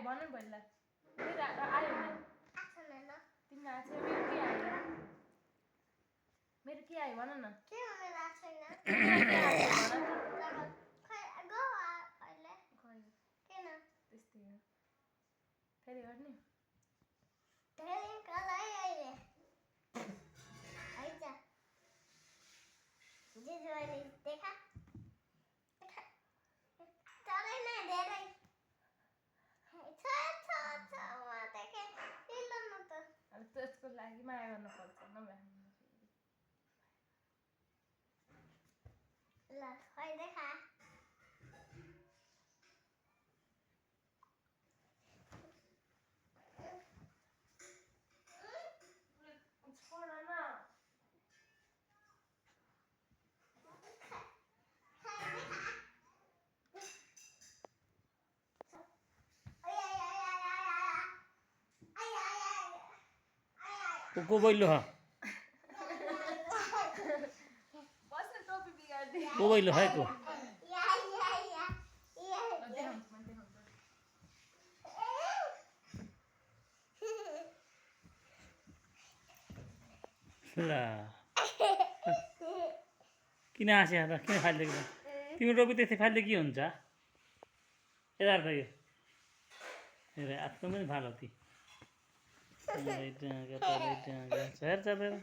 आयो भन न पहिला मेरो आयो नि तिम्रो आएको छैन मेरो के आयो भन न के हो मेरो आएको छैन तिमीलाई के आयो भन त खै गो अहिले खै किन त्यस्तै हो फेरि गर्ने धेरै कलाई अहिले आइज जिजुवाले देखा चलै न धेरै छ म देखे हिँड्नु न त अब त्यसको लागि माया गर्नुपर्छ नभए ल खै देखा छोड न को बैलो ह बस्न टोपी बिगार्दै को बैलो है को देखाउँछु म देखाउँछु ल किन हाँस्या त किन फालिदिएको त तिम्रो टोपी त्यस्तै फालिदिए के हुन्छ यताबाट यो हेर आफ्नो पनि फाल ती तलै डाँगा हेर्छ हेर